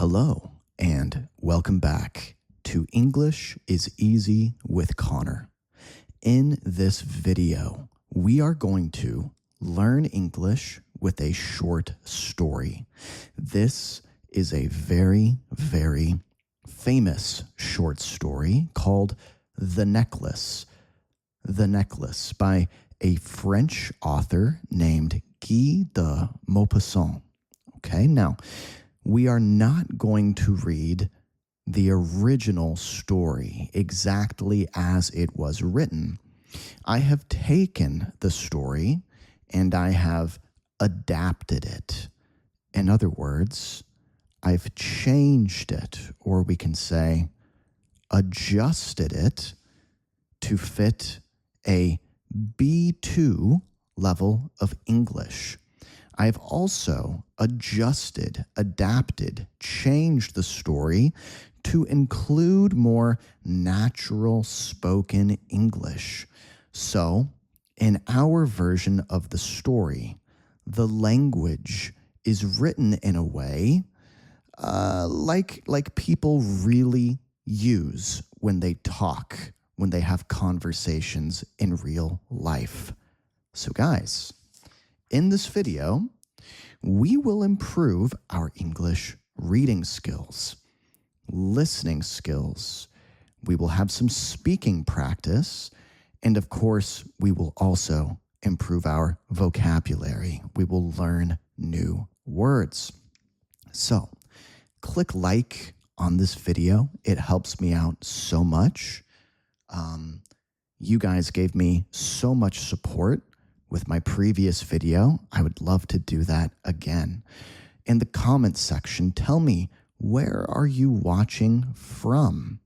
Hello, and welcome back to English is Easy with Connor. In this video, we are going to learn English with a short story. This is a very, very famous short story called The Necklace. The Necklace by a French author named Guy de Maupassant. Okay, now, we are not going to read the original story exactly as it was written. I have taken the story and I have adapted it. In other words, I've changed it, or we can say adjusted it to fit a B2 level of English. I've also adjusted, adapted, changed the story to include more natural spoken English. So, in our version of the story, the language is written in a way like people really use when they talk, when they have conversations in real life. So guys, in this video, we will improve our English reading skills, listening skills. We will have some speaking practice. And of course, we will also improve our vocabulary. We will learn new words. So, click like on this video. It helps me out so much. You guys gave me so much support with my previous video. I would love to do that again. In the comments section, tell me, where are you watching from?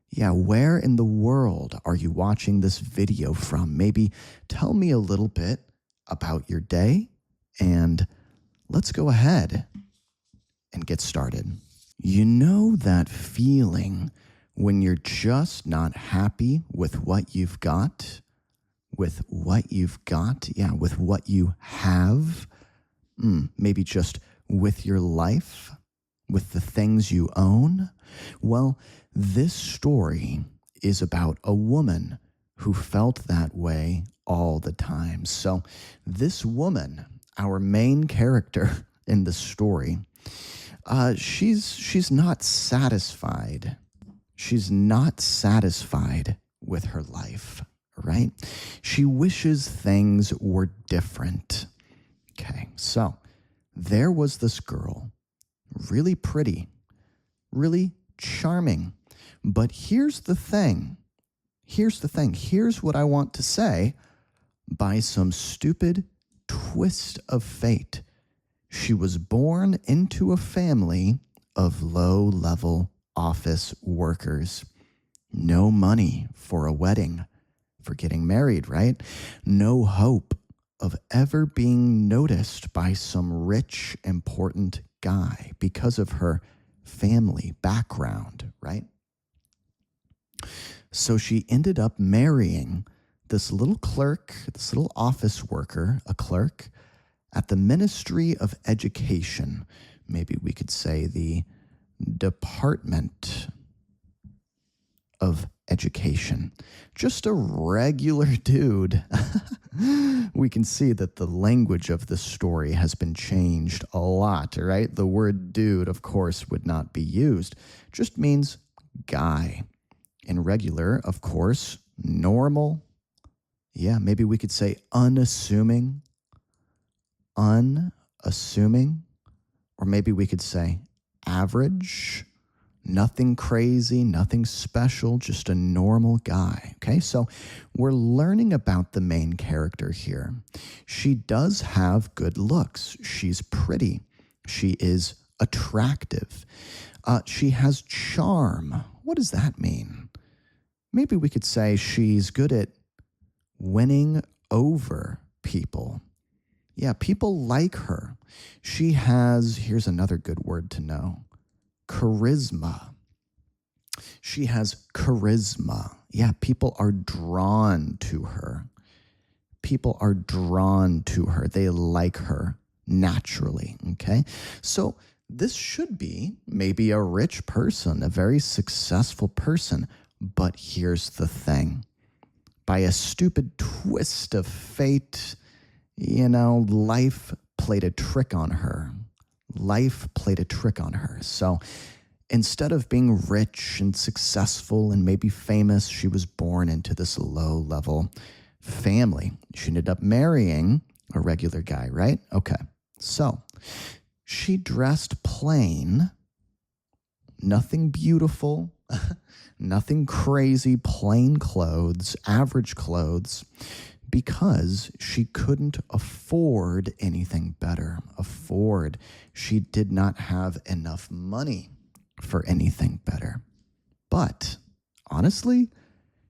Yeah, where in the world are you watching this video from? Maybe tell me a little bit about your day, and let's go ahead and get started. You know that feeling when you're just not happy with what you've got? With what you've got? Yeah, with what you have. Maybe just with your life, with the things you own. Well, this story is about a woman who felt that way all the time. So this woman, our main character in the story, she's not satisfied. She's not satisfied with her life, right? She wishes things were different. Okay, so there was this girl, really pretty, really charming. But here's the thing. Here's what I want to say. By some stupid twist of fate, she was born into a family of low-level office workers. No money for a wedding, for getting married, right? No hope of ever being noticed by some rich, important guy because of her family background, right? So she ended up marrying this little clerk, this little office worker, a clerk at the Ministry of Education. Maybe we could say the Department of Education. Just a regular dude. We can see that the language of the story has been changed a lot, right? The word dude, of course, would not be used. Just means guy. In regular, of course, normal. Yeah, maybe we could say unassuming. Unassuming. Or maybe we could say average. Nothing crazy, nothing special, just a normal guy. Okay, so we're learning about the main character here. She does have good looks. She's pretty. She is attractive. She has charm. What does that mean? Maybe we could say she's good at winning over people. Yeah, people like her. She has, here's another good word to know, charisma. She has charisma. Yeah, people are drawn to her. People are drawn to her. They like her naturally, okay? So This should be maybe a rich person, a very successful person. But here's the thing. By a stupid twist of fate, life played a trick on her. Life played a trick on her. So instead of being rich and successful and maybe famous, she was born into this low-level family. She ended up marrying a regular guy, right? Okay. So she dressed plain, nothing beautiful, nothing crazy, plain clothes, average clothes, because she couldn't afford anything better. She did not have enough money for anything better. But honestly,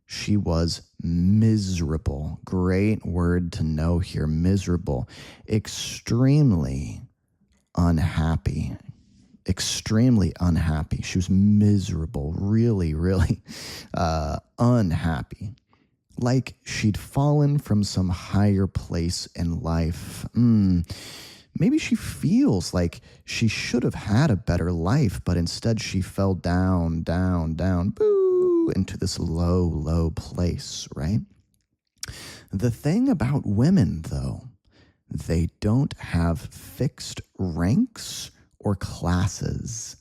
she was miserable. Great word to know here, miserable. Extremely unhappy. Extremely unhappy. She was miserable, really, really unhappy. Like she'd fallen from some higher place in life. Maybe she feels like she should have had a better life, but instead she fell down, boo, into this low place, right? The thing about women, though, they don't have fixed ranks or classes.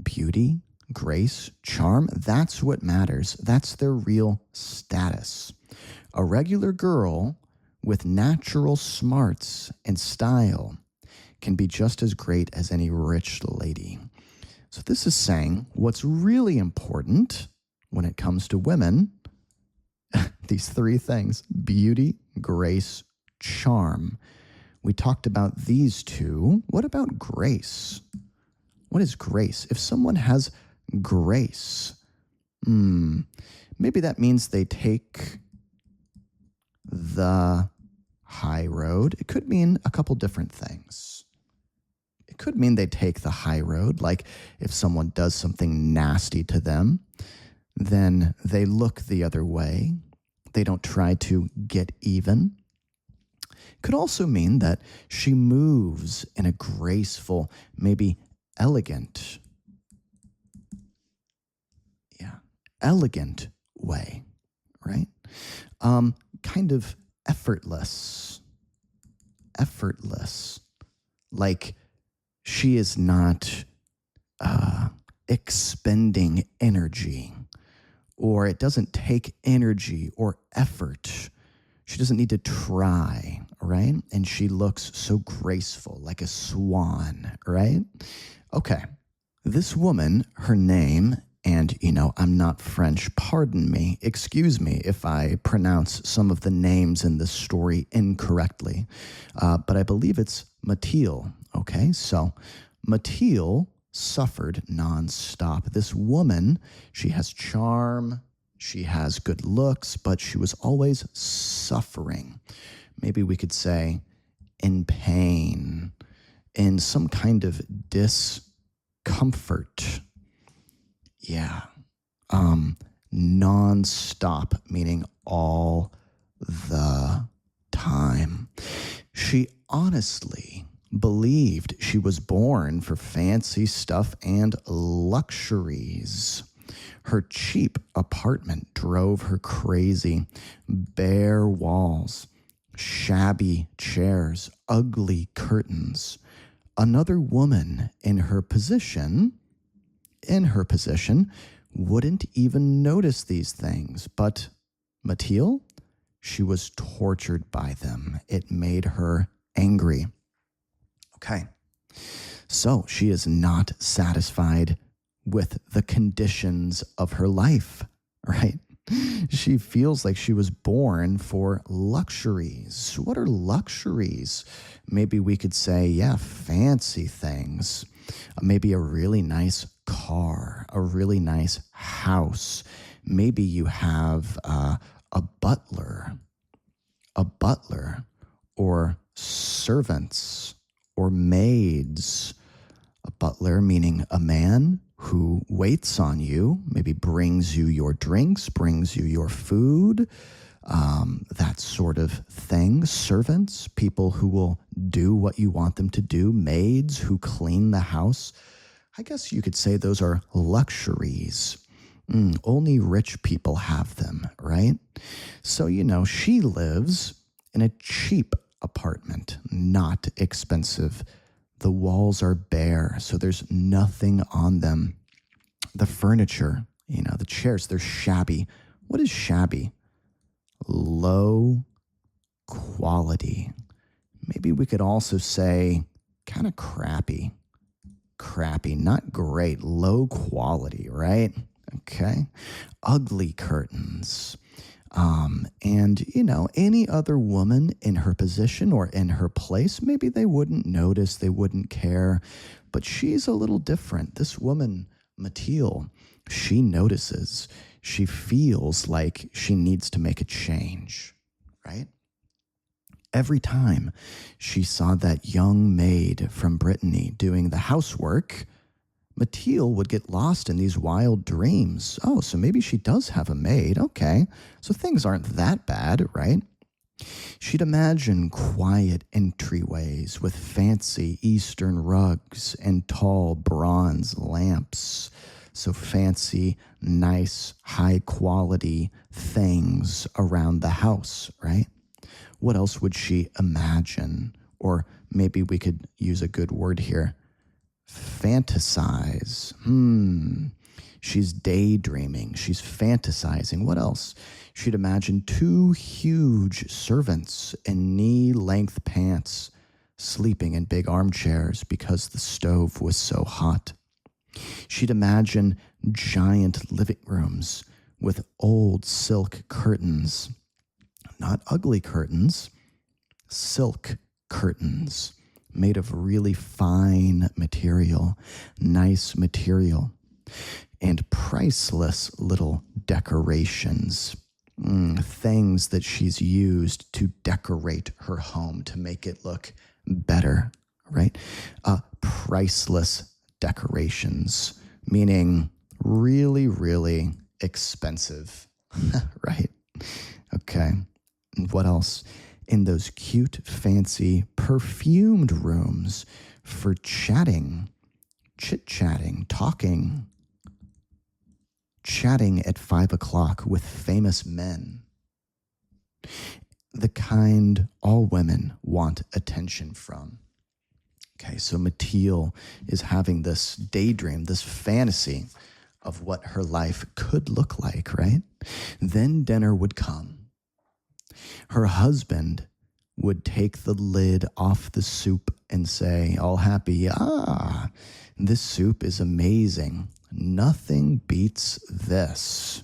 Beauty, grace, charm, that's what matters. That's their real status. A regular girl with natural smarts and style can be just as great as any rich lady. So this is saying what's really important when it comes to women, these three things: beauty, grace, charm. We talked about these two. What about grace? What is grace? If someone has grace, maybe that means they take the high road. It could mean a couple different things. It could mean they take the high road, like if someone does something nasty to them, then they look the other way. They don't try to get even. It could also mean that she moves in a graceful, maybe elegant way, right? Kind of effortless, like she is not expending energy, or it doesn't take energy or effort. She doesn't need to try, right? And she looks so graceful, like a swan, right? Okay. This woman, her name, and, I'm not French, pardon me, excuse me if I pronounce some of the names in this story incorrectly, but I believe it's Mathilde, okay? So Mathilde suffered nonstop. This woman, she has charm, she has good looks, but she was always suffering. Maybe we could say in pain, in some kind of discomfort. Yeah. Non-stop, meaning all the time. She honestly believed she was born for fancy stuff and luxuries. Her cheap apartment drove her crazy. Bare walls, shabby chairs, ugly curtains. Another woman in her position wouldn't even notice these things. But Mathilde, she was tortured by them. It made her angry. Okay, so she is not satisfied with the conditions of her life, right? She feels like she was born for luxuries. What are luxuries? Maybe we could say, fancy things. Maybe a really nice car, a really nice house. Maybe you have a butler, or servants, or maids. A butler meaning a man who waits on you, maybe brings you your drinks, brings you your food. that sort of thing. Servants, people who will do what you want them to do. Maids who clean the house. I guess you could say those are luxuries. Only rich people have them, right? So, she lives in a cheap apartment, not expensive. The walls are bare, so there's nothing on them. The furniture, the chairs, they're shabby. What is shabby? Low quality. Maybe we could also say kind of crappy. Crappy, not great, low quality, right? Okay. Ugly curtains. And any other woman in her position or in her place, maybe they wouldn't notice, they wouldn't care, but she's a little different. This woman, Mathilde, she notices, she feels like she needs to make a change, right? Every time she saw that young maid from Brittany doing the housework, Mathilde would get lost in these wild dreams. Oh, so maybe she does have a maid. Okay, so things aren't that bad, right? She'd imagine quiet entryways with fancy Eastern rugs and tall bronze lamps. So fancy, nice, high-quality things around the house, right? What else would she imagine? Or maybe we could use a good word here. Fantasize. She's daydreaming. She's fantasizing. What else? She'd imagine 2 huge servants in knee-length pants sleeping in big armchairs because the stove was so hot. She'd imagine giant living rooms with old silk curtains. Not ugly curtains, silk curtains made of really fine material, nice material, and priceless little decorations, things that she's used to decorate her home to make it look better, right? Priceless decorations, meaning really, really expensive, right? Okay. And what else? In those cute, fancy, perfumed rooms for chatting, chit-chatting, talking, chatting at 5 o'clock with famous men. The kind all women want attention from. Okay, so Mathilde is having this daydream, this fantasy of what her life could look like, right? Then dinner would come. Her husband would take the lid off the soup and say, all happy, this soup is amazing. Nothing beats this.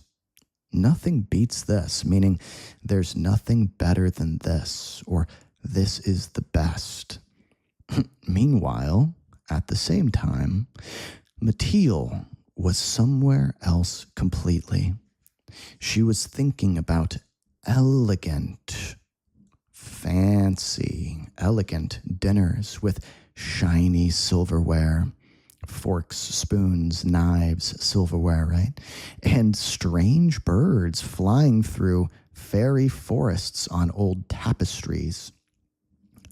Nothing beats this, meaning there's nothing better than this, or this is the best. Meanwhile, at the same time, Mathilde was somewhere else completely. She was thinking about elegant, fancy, elegant dinners with shiny silverware, forks, spoons, knives, silverware, right? And strange birds flying through fairy forests on old tapestries.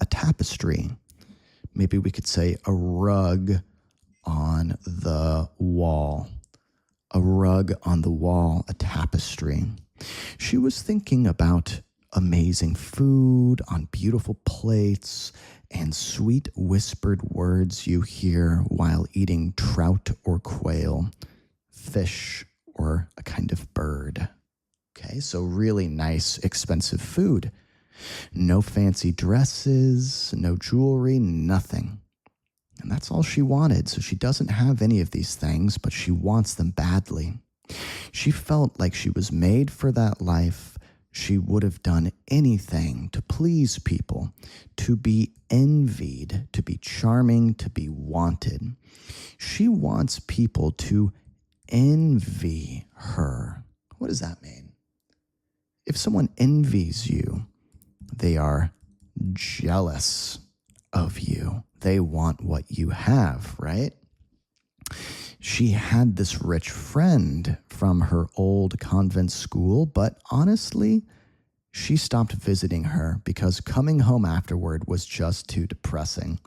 A tapestry, maybe we could say a rug on the wall. A rug on the wall, a tapestry. She was thinking about amazing food on beautiful plates and sweet whispered words you hear while eating trout or quail, fish or a kind of bird. Okay, so really nice, expensive food. No fancy dresses, no jewelry, nothing. And that's all she wanted. So she doesn't have any of these things, but she wants them badly. She felt like she was made for that life. She would have done anything to please people, to be envied, to be charming, to be wanted. She wants people to envy her. What does that mean? If someone envies you, they are jealous of you. They want what you have, right? She had this rich friend from her old convent school, but honestly, she stopped visiting her because coming home afterward was just too depressing.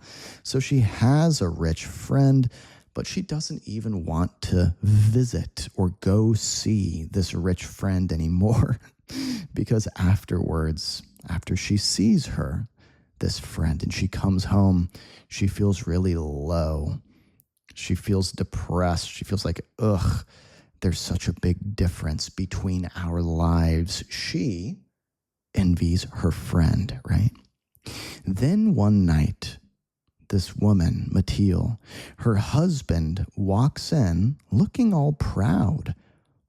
So she has a rich friend, but she doesn't even want to visit or go see this rich friend anymore because afterwards, after she sees her, this friend, and she comes home, she feels really low. She feels depressed. She feels like, ugh, there's such a big difference between our lives. She envies her friend, right? Then one night, this woman, Mathilde, her husband walks in looking all proud,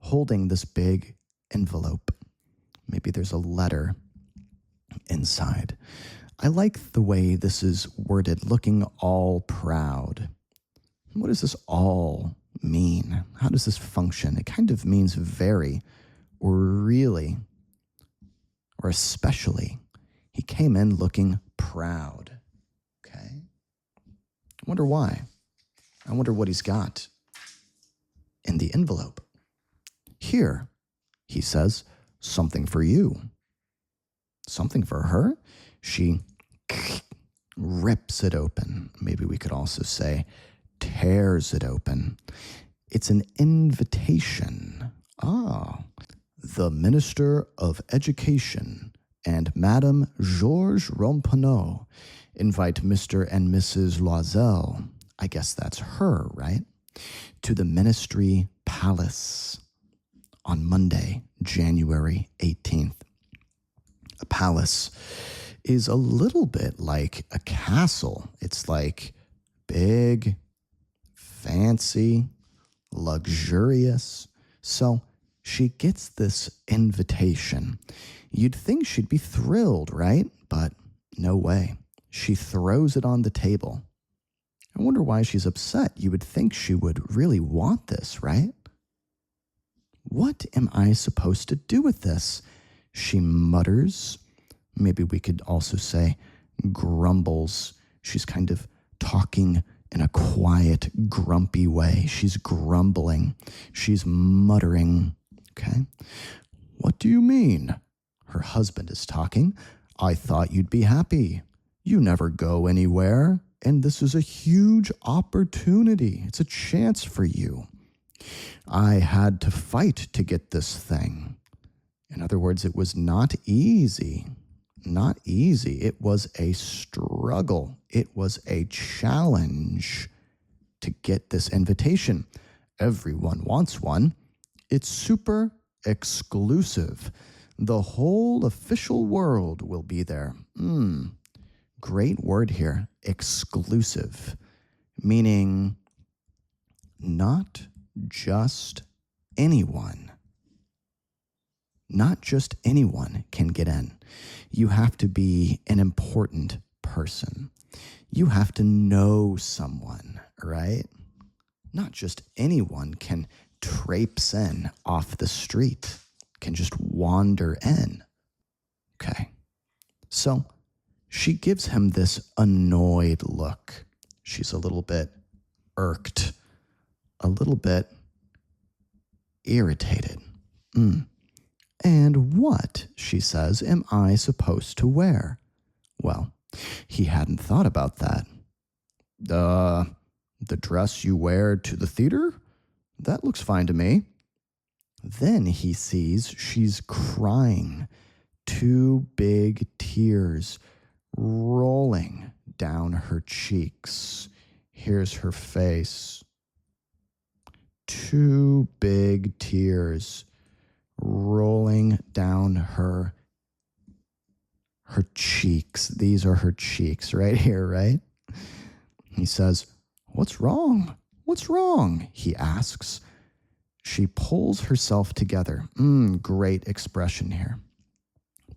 holding this big envelope. Maybe there's a letter inside. I like the way this is worded, looking all proud. What does this all mean? How does this function? It kind of means very, or really, or especially. He came in looking proud. Okay? I wonder why. I wonder what he's got in the envelope. Here, he says, something for you. Something for her? She rips it open. Maybe we could also say tears it open. It's an invitation. The Minister of Education and Madame Georges Rompanot invite Mr. and Mrs. Loisel, I guess that's her, right, to the Ministry Palace on Monday, January 18th. A palace is a little bit like a castle. It's like big, fancy, luxurious. So she gets this invitation. You'd think she'd be thrilled, right? But no way. She throws it on the table. I wonder why she's upset. You would think she would really want this, right? What am I supposed to do with this? She mutters. Maybe we could also say grumbles. She's kind of talking in a quiet, grumpy way. She's grumbling. She's muttering. Okay. What do you mean? Her husband is talking. I thought you'd be happy. You never go anywhere. And this is a huge opportunity. It's a chance for you. I had to fight to get this thing. In other words, it was not easy. Not easy. It was a struggle. It was a challenge to get this invitation. Everyone wants one. It's super exclusive. The whole official world will be there. Great word here. Exclusive. Meaning not just anyone. Not just anyone can get in. You have to be an important person. You have to know someone, right? Not just anyone can traipse in off the street, can just wander in. Okay. So she gives him this annoyed look. She's a little bit irked, a little bit irritated. And what, she says, am I supposed to wear? Well, he hadn't thought about that. The dress you wear to the theater? That looks fine to me. Then he sees she's crying. 2 big tears rolling down her cheeks. Here's her face. 2 big tears rolling down her cheeks. These are her cheeks right here, right? He says, "What's wrong? What's wrong?" he asks. She pulls herself together. Great expression here.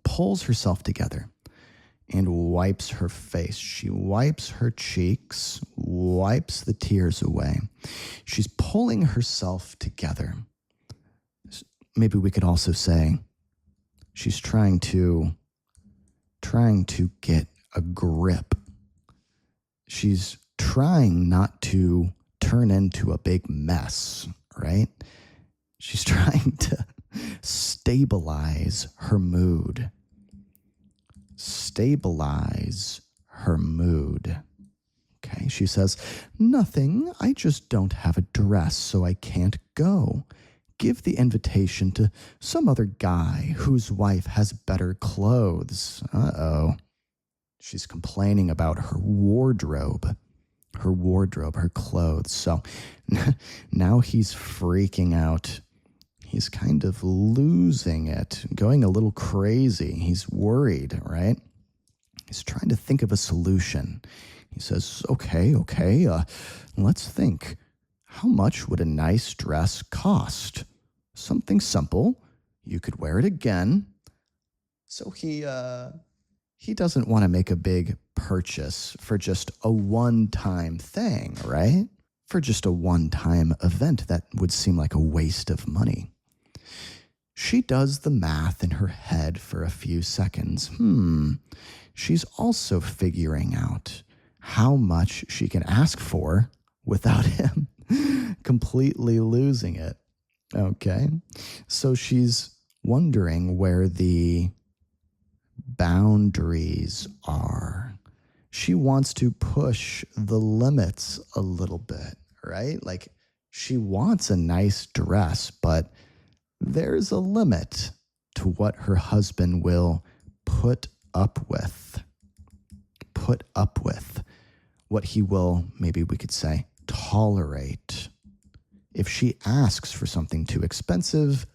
Pulls herself together and wipes her face. She wipes her cheeks, wipes the tears away. She's pulling herself together. Maybe we could also say she's trying to get a grip. She's trying not to turn into a big mess, right? She's trying to stabilize her mood. stabilize her mood. Okay, she says, nothing, I just don't have a dress, so I can't go. Give the invitation to some other guy whose wife has better clothes. Uh-oh. She's complaining about her wardrobe, her clothes. So now he's freaking out. He's kind of losing it, going a little crazy. He's worried, right? He's trying to think of a solution. He says, okay, let's think. How much would a nice dress cost? Something simple. You could wear it again. So he doesn't want to make a big purchase for just a one-time thing, right? For just a one-time event, that would seem like a waste of money. She does the math in her head for a few seconds. She's also figuring out how much she can ask for without him completely losing it. Okay, so she's wondering where the boundaries are. She wants to push the limits a little bit, right? Like, she wants a nice dress, but there's a limit to what her husband will put up with. What he will, maybe we could say, tolerate. If she asks for something too expensive,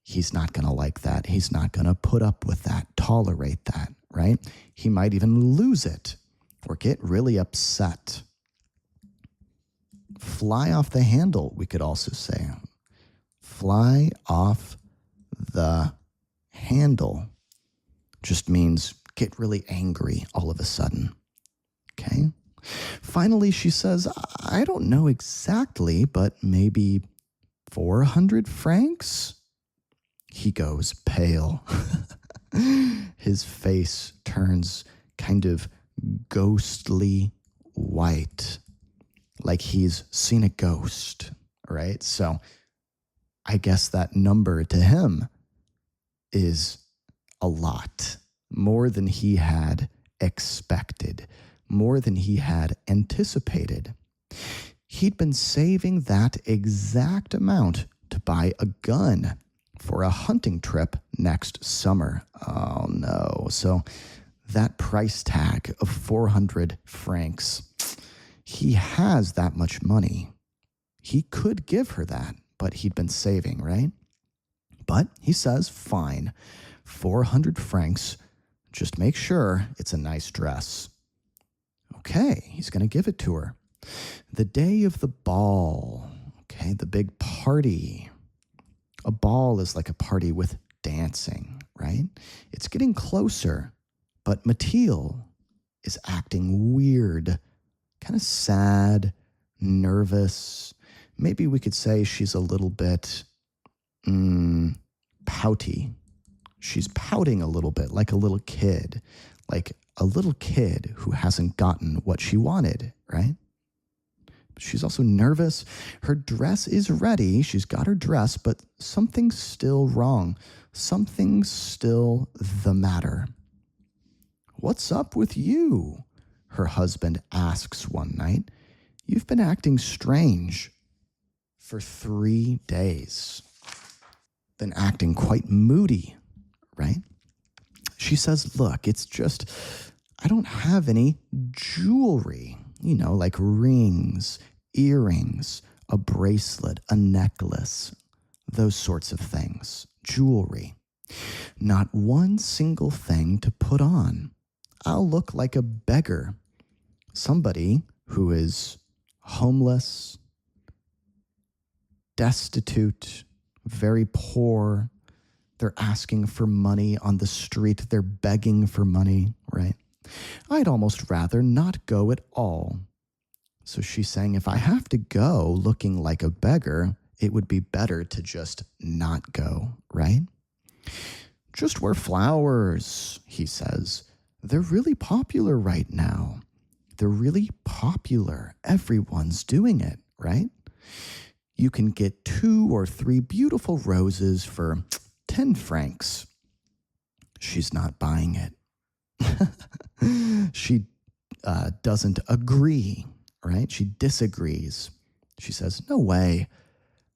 he's not going to like that. He's not going to put up with that, tolerate that, right? He might even lose it or get really upset. Fly off the handle, we could also say. Fly off the handle just means get really angry all of a sudden. Okay? Finally, she says, I don't know exactly, but maybe 400 francs? He goes pale. His face turns kind of ghostly white, like he's seen a ghost, right? So I guess that number to him is a lot, more than he had expected, more than he had anticipated. He'd been saving that exact amount to buy a gun for a hunting trip next summer. Oh no. So that price tag of 400 francs, he has that much money. He could give her that, but he'd been saving, right? But he says, fine, 400 francs, just make sure it's a nice dress. Okay, he's going to give it to her. The day of the ball, okay, the big party. A ball is like a party with dancing, right? It's getting closer, but Mathilde is acting weird, kind of sad, nervous. Maybe we could say she's a little bit pouty. She's pouting a little bit like a little kid who hasn't gotten what she wanted, right? She's also nervous. Her dress is ready. She's got her dress, but something's still wrong. Something's still the matter. What's up with you? Her husband asks one night. You've been acting strange for 3 days. Been acting quite moody, right? She says, look, it's just, I don't have any jewelry, like rings, earrings, a bracelet, a necklace, those sorts of things, jewelry. Not one single thing to put on. I'll look like a beggar, somebody who is homeless, destitute, very poor. They're asking for money on the street. They're begging for money, right? I'd almost rather not go at all. So she's saying, if I have to go looking like a beggar, it would be better to just not go, right? Just wear flowers, he says. They're really popular right now. They're really popular. Everyone's doing it, right? You can get 2 or 3 beautiful roses for 10 francs. She's not buying it. She doesn't agree, right? She disagrees. She says, no way.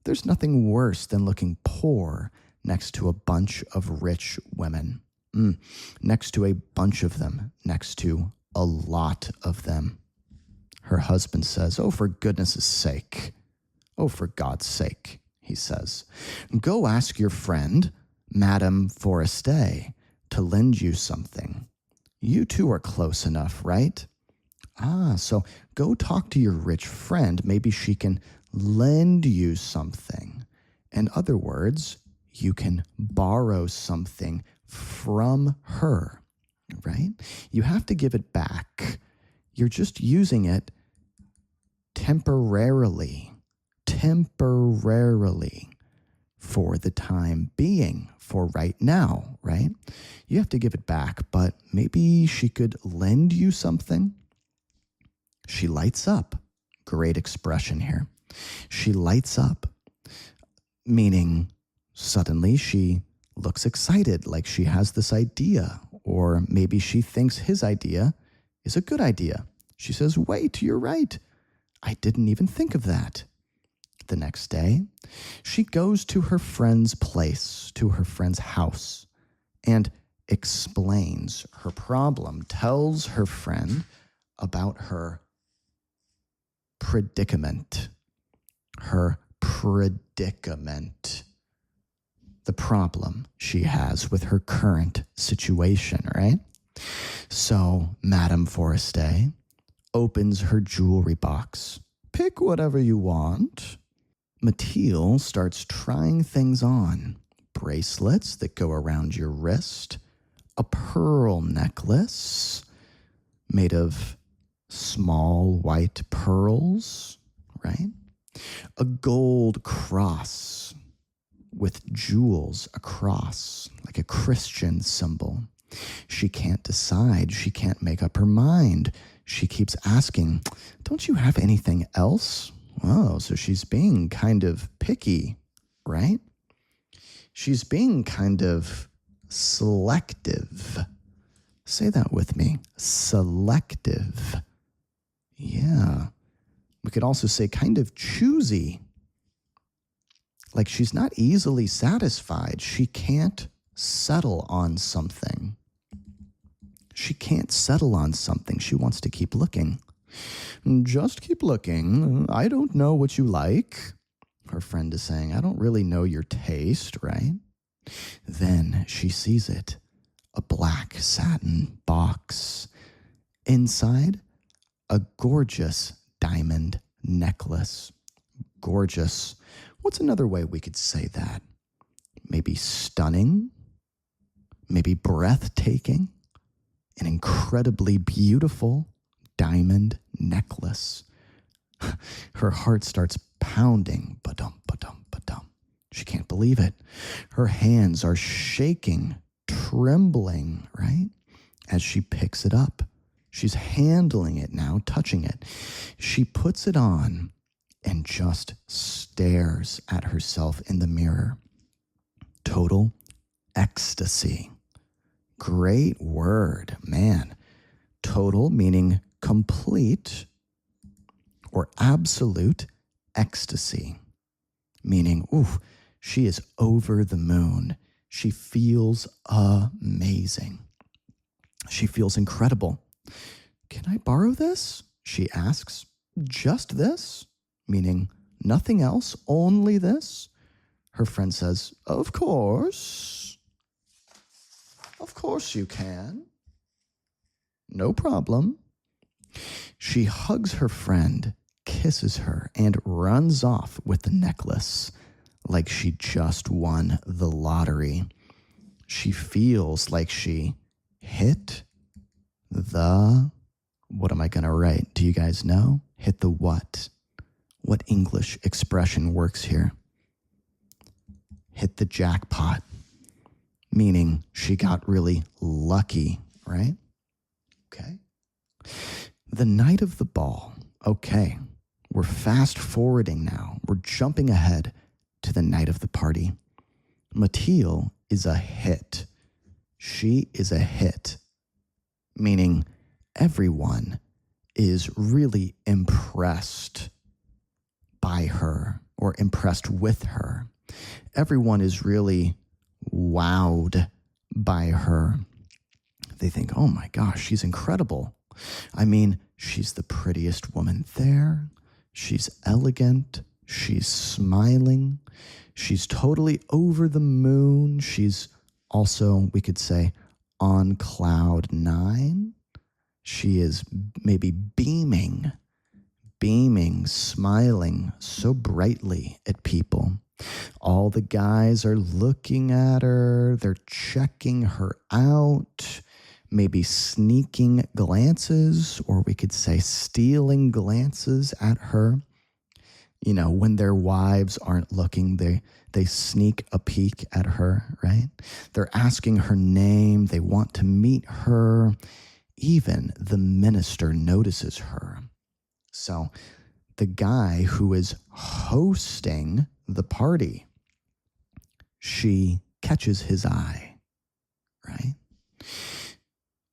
There's nothing worse than looking poor next to a bunch of rich women. Next to a bunch of them. Next to a lot of them. Her husband says, oh, for goodness' sake. Oh, for God's sake, he says. Go ask your friend, Madame Forestier, to lend you something. You two are close enough, right? So go talk to your rich friend. Maybe she can lend you something. In other words, you can borrow something from her, right? You have to give it back. You're just using it temporarily for the time being, for right now, right? You have to give it back, but maybe she could lend you something. She lights up. Great expression here. She lights up, meaning suddenly she looks excited, like she has this idea, or maybe she thinks his idea is a good idea. She says, wait, you're right. I didn't even think of that. The next day, she goes to her friend's place, to her friend's house, and explains her problem, tells her friend about her predicament, the problem she has with her current situation, right? So Madame Forestier opens her jewelry box. Pick whatever you want. Mathilde starts trying things on. Bracelets that go around your wrist, a pearl necklace made of small white pearls, right? A gold cross with jewels across, like a Christian symbol. She can't decide. She can't make up her mind. She keeps asking, don't you have anything else? Oh, so she's being kind of picky, right? She's being kind of selective. Say that with me. Selective. Yeah. We could also say kind of choosy. Like she's not easily satisfied. She can't settle on something. She can't settle on something. She wants to keep looking. Just keep looking. I don't know what you like. Her friend is saying, I don't really know your taste, right? Then she sees it. A black satin box. Inside, a gorgeous diamond necklace. Gorgeous. What's another way we could say that? Maybe stunning? Maybe breathtaking? An incredibly beautiful diamond necklace. Her heart starts pounding. Ba-dum, ba-dum, ba-dum. She can't believe it. Her hands are shaking, trembling, right? As she picks it up. She's handling it now, touching it. She puts it on and just stares at herself in the mirror. Total ecstasy. Great word, man. Total meaning complete or absolute ecstasy, meaning, ooh, she is over the moon. She feels amazing. She feels incredible. Can I borrow this? She asks. Just this? Meaning nothing else, only this? Her friend says, of course. Of course you can. No problem. She hugs her friend, kisses her, and runs off with the necklace like she just won the lottery. She feels like she hit the... What am I going to write? Do you guys know? Hit the what? What English expression works here? Hit the jackpot, meaning she got really lucky, right? Okay. The night of the ball. Okay. We're fast forwarding now. We're jumping ahead to the night of the party. Mathilde is a hit. She is a hit. meaning everyone is really impressed by her or impressed with her. Everyone is really wowed by her. They think, oh my gosh, she's incredible. I mean, she's the prettiest woman there. She's elegant. She's smiling. She's totally over the moon. She's also, we could say, on cloud 9. She is maybe beaming, smiling so brightly at people. All the guys are looking at her. They're checking her out, maybe sneaking glances, or we could say stealing glances at her. You know, when their wives aren't looking, they sneak a peek at her, right? They're asking her name. They want to meet her. Even the minister notices her. So the guy who is hosting the party, she catches his eye, right?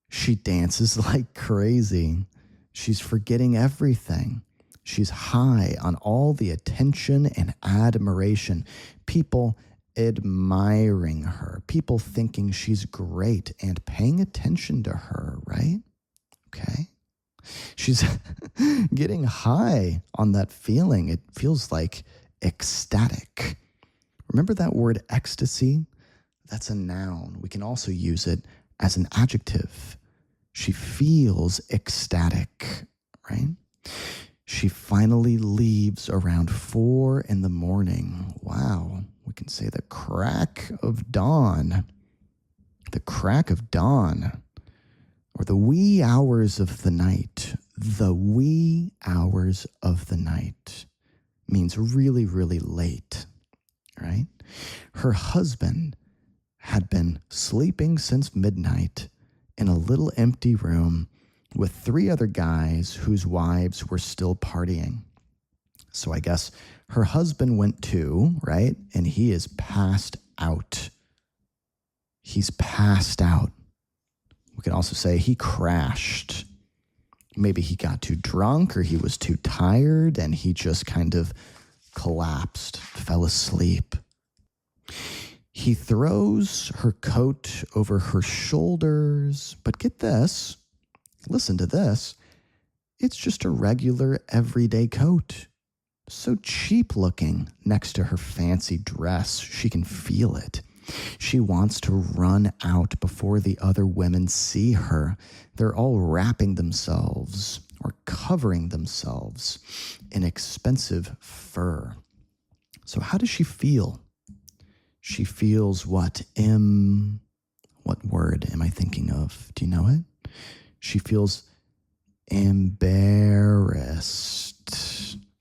She dances like crazy. She's forgetting everything. She's high on all the attention and admiration. People admiring her. People thinking she's great and paying attention to her, right? Okay. She's getting high on that feeling. It feels like ecstatic. Remember that word ecstasy? That's a noun. We can also use it as an adjective. She feels ecstatic, right? She finally leaves around 4 a.m. Wow. We can say the crack of dawn. The crack of dawn. Or the wee hours of the night. The wee hours of the night means really, really late, right? Her husband had been sleeping since midnight in a little empty room with 3 other guys whose wives were still partying. So I guess her husband went too, right? And he is passed out. He's passed out. We can also say he crashed. Maybe he got too drunk or he was too tired and he just kind of collapsed, fell asleep. He throws her coat over her shoulders, but get this, listen to this, it's just a regular everyday coat. So cheap looking next to her fancy dress, she can feel it. She wants to run out before the other women see her. They're all wrapping themselves or covering themselves in expensive fur. So how does she feel? She feels what? What word am I thinking of? Do you know it? She feels embarrassed.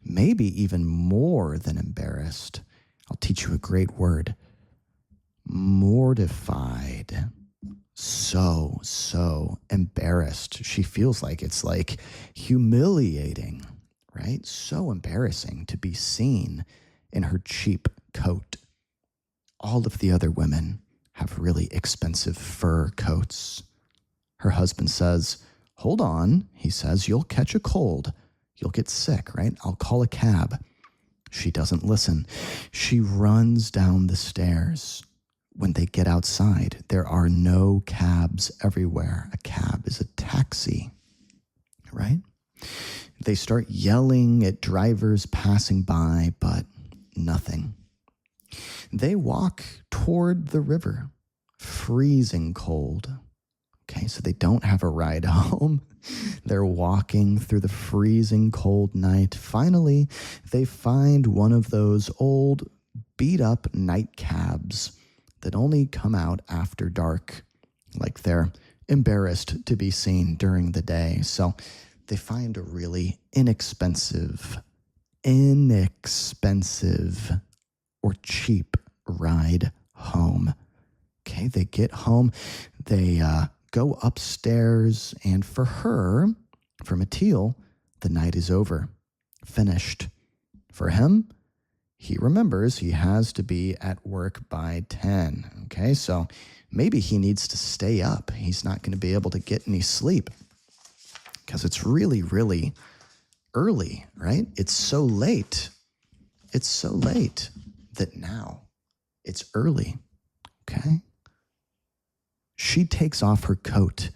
Maybe even more than embarrassed. I'll teach you a great word. Mortified. So embarrassed. She feels like it's like humiliating, right? So embarrassing to be seen in her cheap coat. All of the other women have really expensive fur coats. Her husband says, hold on, he says, you'll catch a cold. You'll get sick, right? I'll call a cab. She doesn't listen. She runs down the stairs. When they get outside, there are no cabs everywhere. A cab is a taxi, right? They start yelling at drivers passing by, but nothing. They walk toward the river, freezing cold. Okay, so they don't have a ride home. They're walking through the freezing cold night. Finally, they find one of those old beat-up night cabs that only come out after dark, like they're embarrassed to be seen during the day. So they find a really inexpensive or cheap ride home. Okay, they get home, they go upstairs, and for her, for Mathilde, the night is over, finished. For him, He remembers he has to be at work by 10. Okay, so maybe he needs to stay up. He's not going to be able to get any sleep because it's really, really early, right? It's so late. It's so late that now it's early. Okay. She takes off her coat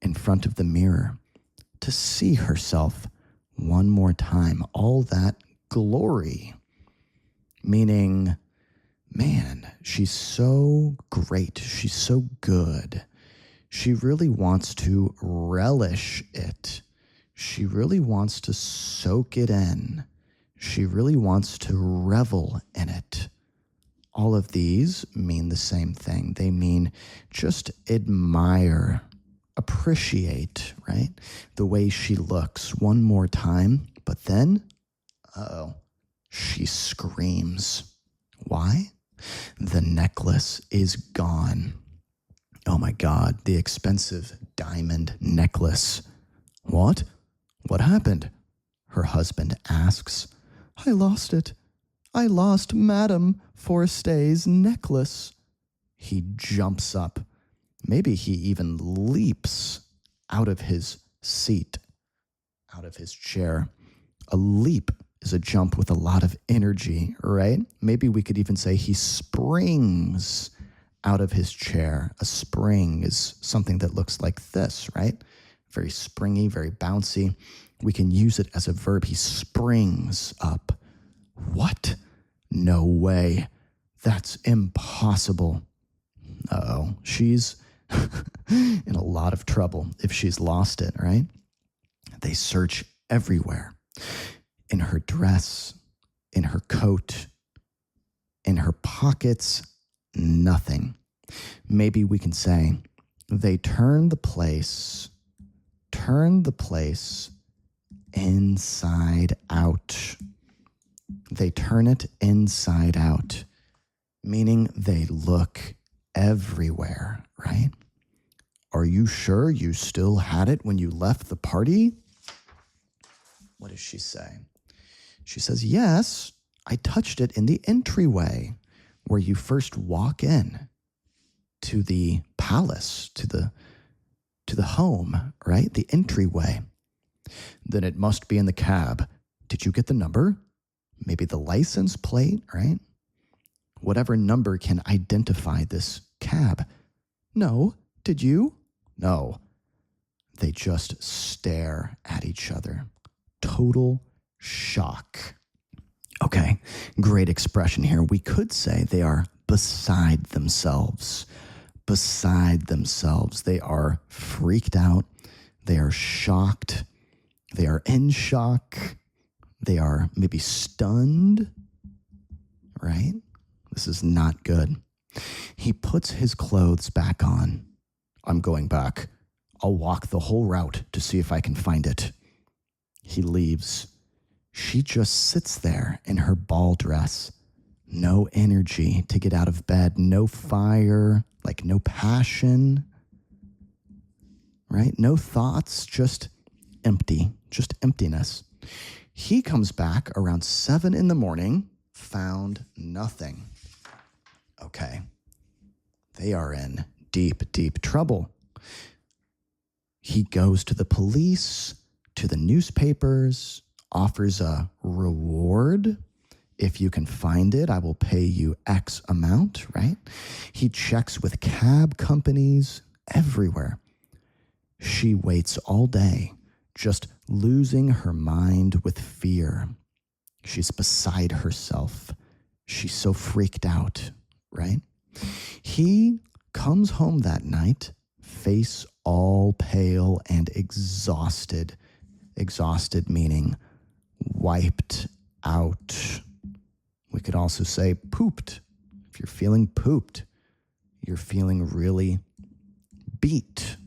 in front of the mirror to see herself one more time. All that glory. Meaning, man, she's so great. She's so good. She really wants to relish it. She really wants to soak it in. She really wants to revel in it. All of these mean the same thing. They mean just admire, appreciate, right? The way she looks one more time, but then, she screams. Why? The necklace is gone. Oh my God, the expensive diamond necklace. What? What happened? Her husband asks. I lost it. I lost Madame Forestay's necklace. He jumps up. Maybe he even leaps out of his seat, out of his chair. A leap is a jump with a lot of energy, right? Maybe we could even say he springs out of his chair. A spring is something that looks like this, right? Very springy, very bouncy. We can use it as a verb. He springs up. What? No way. That's impossible. Uh-oh. She's in a lot of trouble if she's lost it, right? They search everywhere. In her dress, in her coat, in her pockets, nothing. Maybe we can say they turn the place inside out. They turn it inside out, meaning they look everywhere, right? Are you sure you still had it when you left the party? What does she say? She says, yes, I touched it in the entryway where you first walk in to the palace, to the home, right? The entryway. Then it must be in the cab. Did you get the number? Maybe the license plate, right? Whatever number can identify this cab. No. Did you? No. They just stare at each other. Total shock. Okay, great expression here. We could say they are beside themselves. Beside themselves. They are freaked out. They are shocked. They are in shock. They are maybe stunned, right? This is not good. He puts his clothes back on. I'm going back. I'll walk the whole route to see if I can find it. He leaves. She just sits there in her ball dress. No energy to get out of bed. No fire, like no passion, right? No thoughts, just empty, just emptiness. He comes back around 7 a.m, found nothing. Okay, they are in deep, deep trouble. He goes to the police, to the newspapers, offers a reward. If you can find it, I will pay you X amount, right? He checks with cab companies everywhere. She waits all day, just losing her mind with fear. She's beside herself. She's so freaked out, right? He comes home that night, face all pale and exhausted. Exhausted meaning wiped out. We could also say pooped. If you're feeling pooped, you're feeling really beat,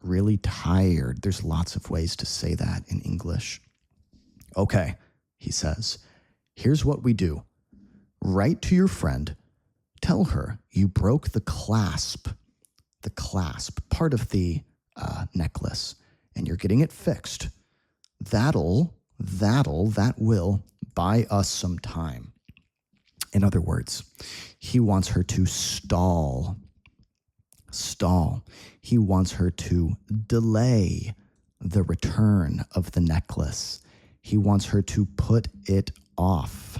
really tired. There's lots of ways to say that in English. Okay, he says, here's what we do. Write to your friend. Tell her you broke the clasp, part of the necklace, and you're getting it fixed. That will buy us some time. In other words, he wants her to stall. He wants her to delay the return of the necklace. He wants her to put it off.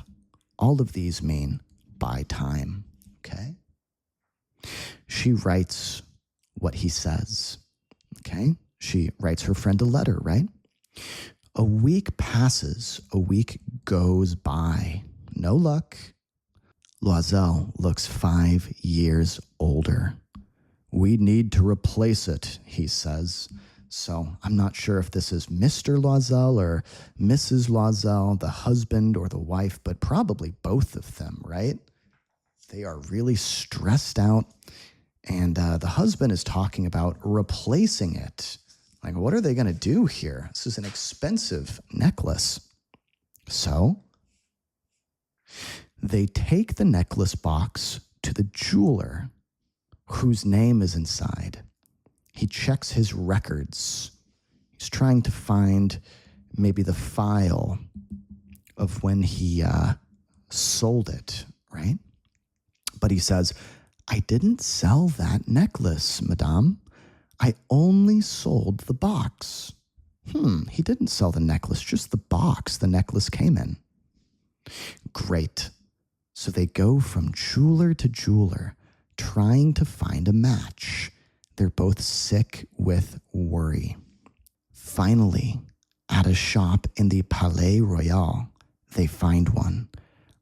All of these mean buy time, okay? She writes what he says, okay? She writes her friend a letter, right? A week passes, a week goes by. No luck. Loisel looks 5 years older. We need to replace it, he says. So I'm not sure if this is Mr. Loisel or Mrs. Loisel, the husband or the wife, but probably both of them, right? They are really stressed out. And the husband is talking about replacing it. Like, what are they going to do here? This is an expensive necklace. So they take the necklace box to the jeweler whose name is inside. He checks his records. He's trying to find maybe the file of when he sold it, right? But he says, I didn't sell that necklace, madame. I only sold the box. He didn't sell the necklace, just the box the necklace came in. Great. So they go from jeweler to jeweler, trying to find a match. They're both sick with worry. Finally, at a shop in the Palais Royal, they find one.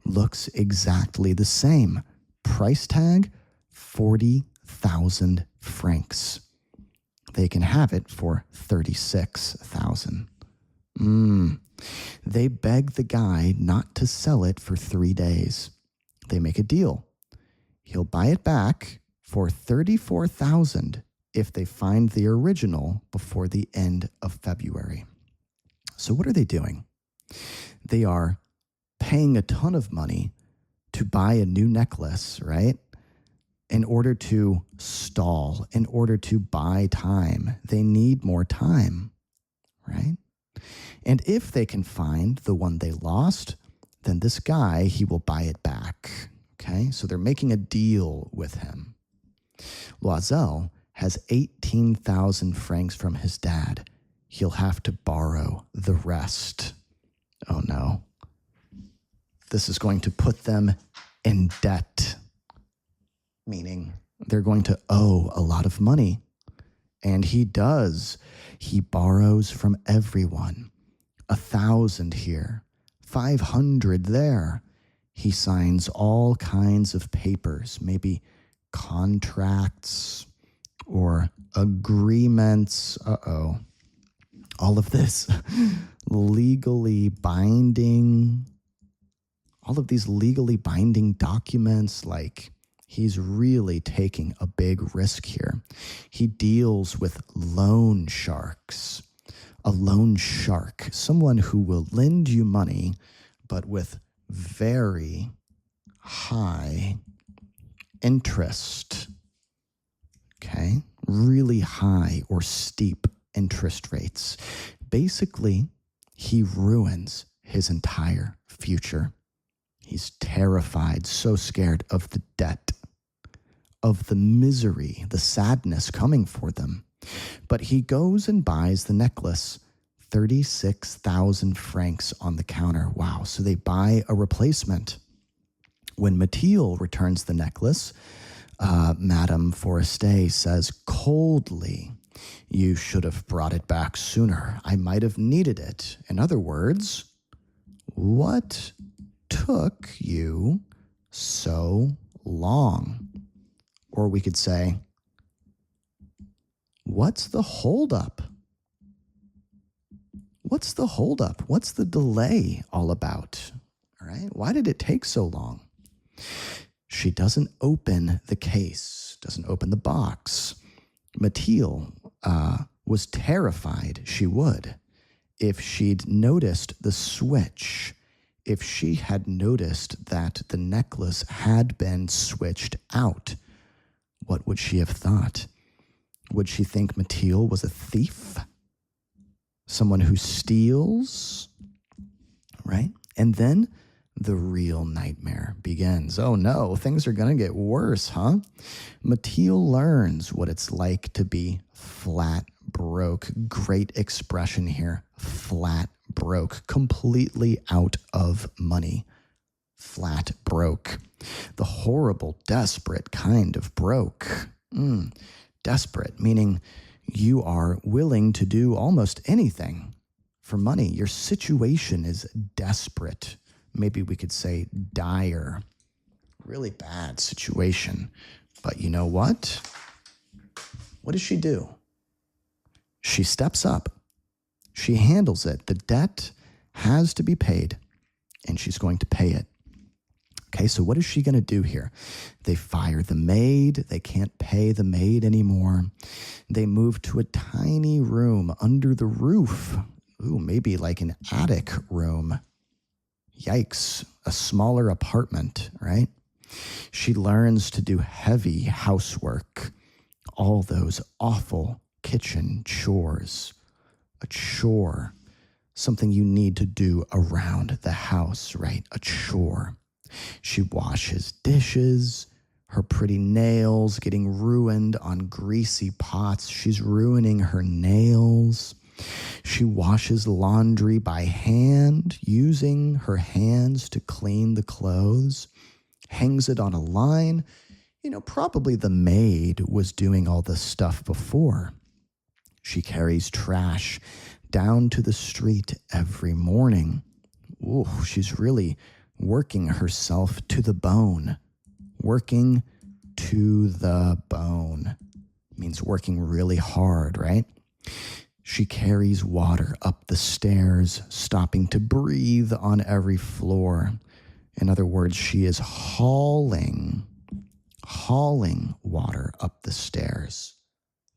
Looks exactly the same. Price tag, 40,000 francs. They can have it for 36,000. They beg the guy not to sell it for 3 days. They make a deal. He'll buy it back for 34,000 if they find the original before the end of February. So what are they doing? They are paying a ton of money to buy a new necklace, right? In order to stall, in order to buy time. They need more time, right? And if they can find the one they lost, then this guy, he will buy it back, okay? So they're making a deal with him. Loisel has 18,000 francs from his dad. He'll have to borrow the rest. Oh no. This is going to put them in debt, meaning they're going to owe a lot of money. And he does. He borrows from everyone. 1,000 here, 500 there. He signs all kinds of papers, maybe contracts or agreements. All of this legally binding, all of these legally binding documents, like he's really taking a big risk here. He deals with loan sharks. A loan shark, someone who will lend you money, but with very high interest, okay? Really high or steep interest rates. Basically, he ruins his entire future. He's terrified, so scared of the debt, of the misery, the sadness coming for them. But he goes and buys the necklace, 36,000 francs on the counter. Wow, so they buy a replacement. When Mathilde returns the necklace, Madame Forestier says coldly, you should have brought it back sooner. I might have needed it. In other words, what took you so long? Or we could say, what's the holdup? What's the holdup? What's the delay all about? All right. Why did it take so long? She doesn't open the case, doesn't open the box. Mathilde was terrified she would. If she'd noticed the switch, if she had noticed that the necklace had been switched out, what would she have thought? Would she think Mathilde was a thief? Someone who steals, right? And then the real nightmare begins. Oh no, things are going to get worse, huh? Mathilde learns what it's like to be flat broke. Great expression here. Flat broke. Completely out of money. Flat broke. The horrible, desperate kind of broke. Desperate, meaning you are willing to do almost anything for money. Your situation is desperate. Maybe we could say dire. Really bad situation. But you know what? What does she do? She steps up. She handles it. The debt has to be paid, and she's going to pay it. Okay, so what is she going to do here? They fire the maid. They can't pay the maid anymore. They move to a tiny room under the roof. Ooh, maybe like an attic room. Yikes, a smaller apartment, right? She learns to do heavy housework. All those awful kitchen chores. A chore, something you need to do around the house, right? A chore. She washes dishes, her pretty nails getting ruined on greasy pots. She's ruining her nails. She washes laundry by hand, using her hands to clean the clothes, hangs it on a line. You know, probably the maid was doing all this stuff before. She carries trash down to the street every morning. Ooh, she's really working herself to the bone. Working to the bone means working really hard, right? She carries water up the stairs, stopping to breathe on every floor. In other words, she is hauling water up the stairs.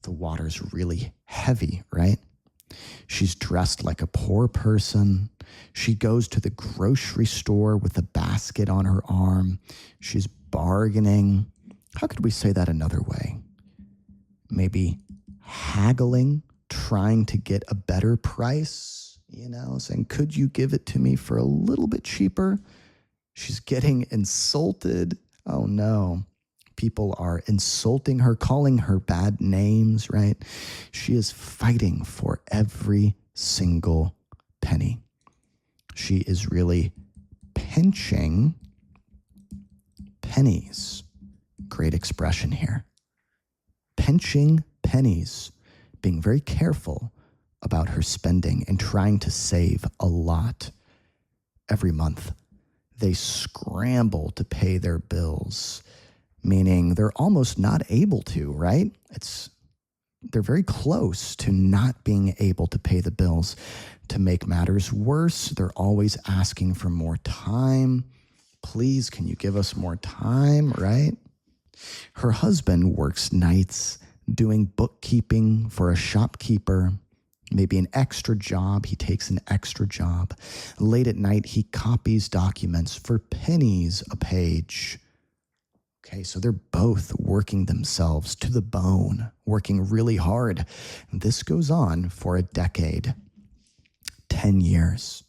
The water's really heavy, right? She's dressed like a poor person. She goes to the grocery store with a basket on her arm. She's bargaining. How could we say that another way? Maybe haggling, trying to get a better price, saying, could you give it to me for a little bit cheaper? She's getting insulted. Oh no. People are insulting her, calling her bad names, right? She is fighting for every single penny. She is really pinching pennies. Great expression here. Pinching pennies, being very careful about her spending and trying to save a lot. Every month, they scramble to pay their bills, meaning they're almost not able to, right? They're very close to not being able to pay the bills. To make matters worse, they're always asking for more time. Please, can you give us more time, right? Her husband works nights doing bookkeeping for a shopkeeper, maybe an extra job. He takes an extra job. Late at night, he copies documents for pennies a page. Okay, so they're both working themselves to the bone, working really hard. This goes on for a decade. 10 years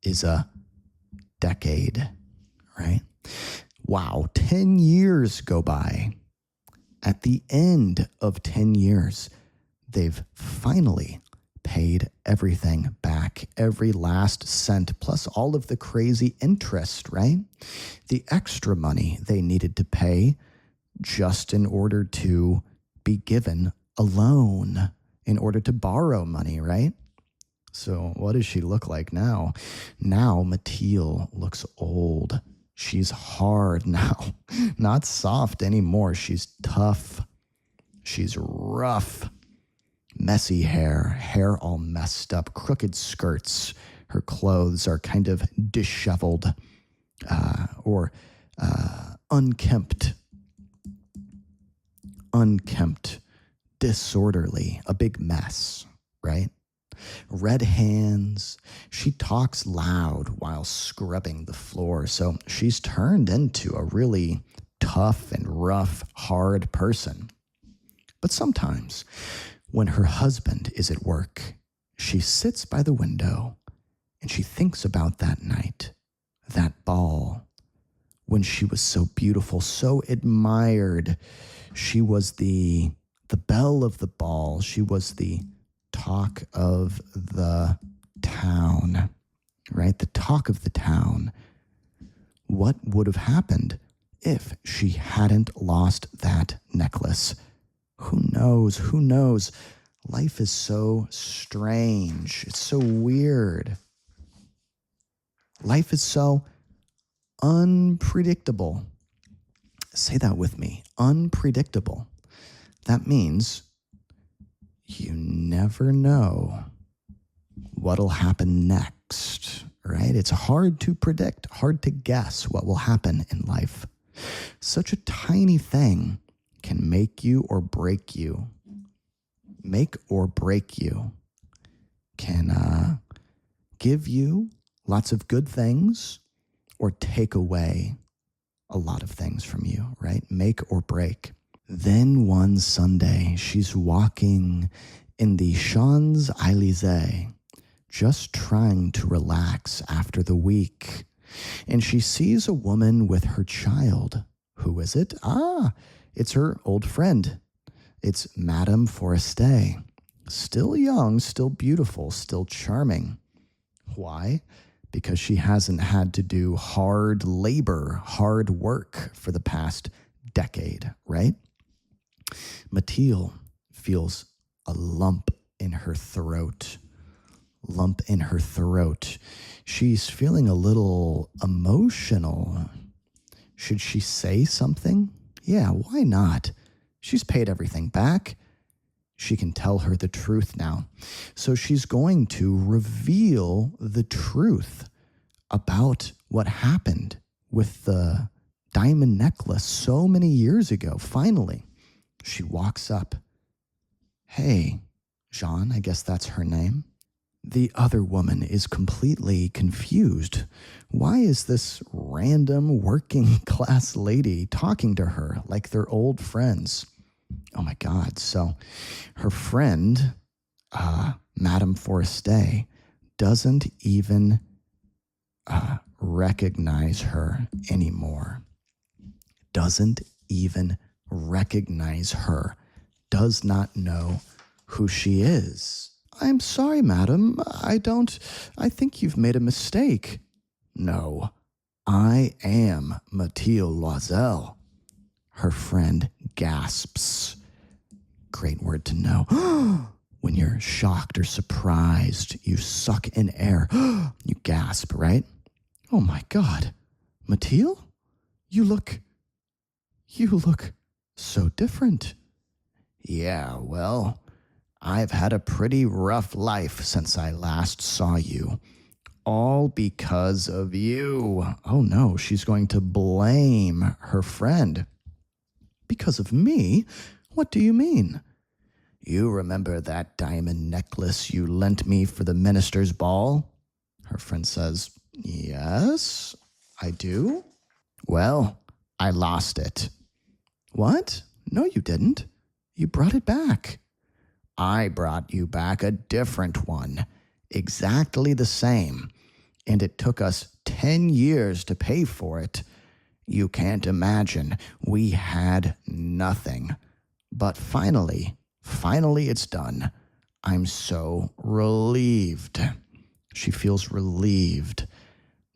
is a decade, right? Wow, 10 years go by. At the end of 10 years, they've finally paid everything back, every last cent, plus all of the crazy interest, right? The extra money they needed to pay just in order to be given a loan, in order to borrow money, right? So what does she look like now? Now Mathilde looks old. She's hard now, not soft anymore. She's tough. She's rough. Messy hair all messed up, crooked skirts. Her clothes are kind of disheveled or unkempt, disorderly, a big mess, right? Red hands. She talks loud while scrubbing the floor. So she's turned into a really tough and rough, hard person. But sometimes when her husband is at work, she sits by the window and she thinks about that night, that ball when she was so beautiful, so admired. She was the belle of the ball. She was the talk of the town, right? The talk of the town. What would have happened if she hadn't lost that necklace? Who knows? Who knows? Life is so strange. It's so weird. Life is so unpredictable. Say that with me. Unpredictable. That means you never know what'll happen next, right? It's hard to predict, hard to guess what will happen in life. Such a tiny thing can make you or break you. Make or break you. Can give you lots of good things or take away a lot of things from you, right? Make or break. Then one Sunday, she's walking in the Champs-Élysées, just trying to relax after the week. And she sees a woman with her child. Who is it? It's her old friend. It's Madame Forestier. Still young, still beautiful, still charming. Why? Because she hasn't had to do hard labor, hard work for the past decade, right? Mathilde feels a lump in her throat. Lump in her throat. She's feeling a little emotional. Should she say something? Yeah, why not? She's paid everything back. She can tell her the truth now. So she's going to reveal the truth about what happened with the diamond necklace so many years ago. Finally, she walks up. Hey, Jean, I guess that's her name. The other woman is completely confused. Why is this random working class lady talking to her like they're old friends? Oh my God. So her friend, Madame Forestier, doesn't even recognize her anymore. Doesn't even recognize her. Does not know who she is. I'm sorry, madam. I think you've made a mistake. No, I am Mathilde Loisel. Her friend gasps. Great word to know. When you're shocked or surprised, you suck in air. You gasp, right? Oh my God. Mathilde? You look so different. Yeah, well, I've had a pretty rough life since I last saw you. All because of you. Oh no, she's going to blame her friend. Because of me? What do you mean? You remember that diamond necklace you lent me for the minister's ball? Her friend says, yes, I do. Well, I lost it. What? No, you didn't. You brought it back. I brought you back a different one, exactly the same, and it took us 10 years to pay for it. You can't imagine, we had nothing. But finally it's done. I'm so relieved. She feels relieved.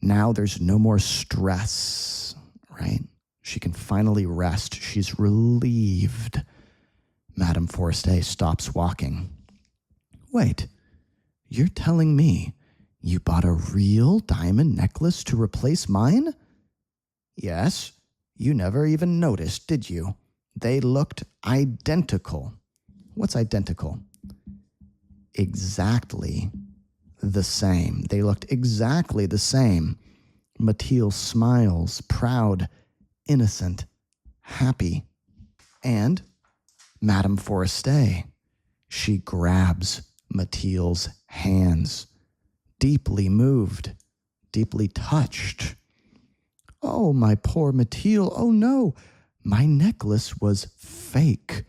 Now there's no more stress, right? She can finally rest. She's relieved. Madame Forestier stops walking. Wait, you're telling me you bought a real diamond necklace to replace mine? Yes, you never even noticed, did you? They looked identical. What's identical? Exactly the same. They looked exactly the same. Mathilde smiles, proud, innocent, happy. And Madame Forestier, she grabs Mathilde's hands, deeply moved, deeply touched. Oh, my poor Mathilde, oh no, my necklace was fake.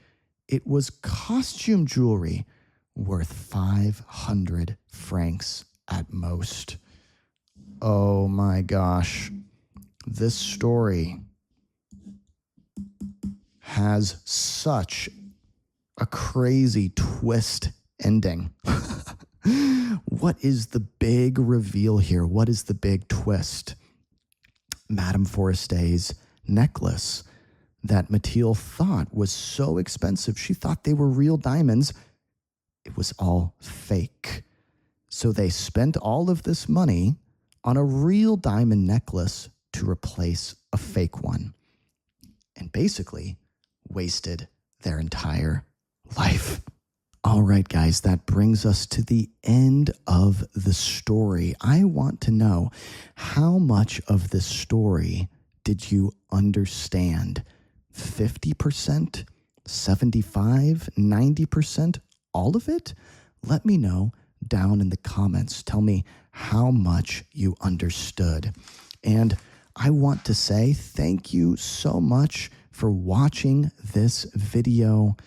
It was costume jewelry worth 500 francs at most. Oh my gosh. This story has such a crazy twist ending. What is the big reveal here? What is the big twist? Madame Forestay's necklace that Mathilde thought was so expensive, she thought they were real diamonds. It was all fake. So they spent all of this money on a real diamond necklace to replace a fake one, and basically wasted their entire life. All right, guys, that brings us to the end of the story. I want to know, how much of this story did you understand? 50%, 75%, 90%, all of it? Let me know down in the comments. Tell me how much you understood. And I want to say thank you so much for watching this video.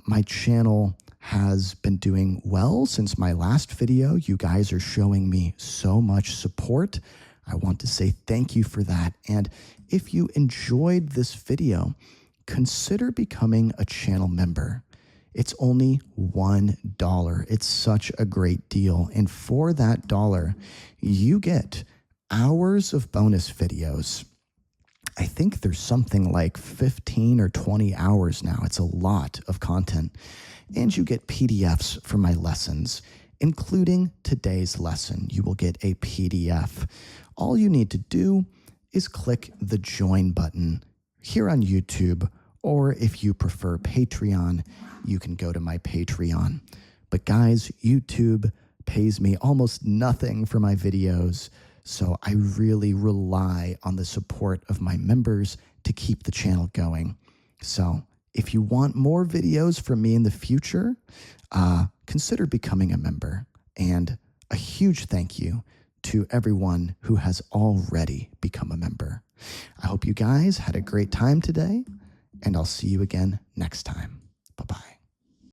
My channel has been doing well since my last video. You guys are showing me so much support. I want to say thank you for that. And if you enjoyed this video, consider becoming a channel member. It's only $1. It's such a great deal. And for that dollar, you get hours of bonus videos. I think there's something like 15 or 20 hours now. It's a lot of content. And you get PDFs for my lessons, including today's lesson. You will get a PDF. All you need to do is click the join button here on YouTube, or if you prefer Patreon, you can go to my Patreon. But guys, YouTube pays me almost nothing for my videos, so I really rely on the support of my members to keep the channel going. So if you want more videos from me in the future, consider becoming a member. And a huge thank you to everyone who has already become a member. I hope you guys had a great time today, and I'll see you again next time.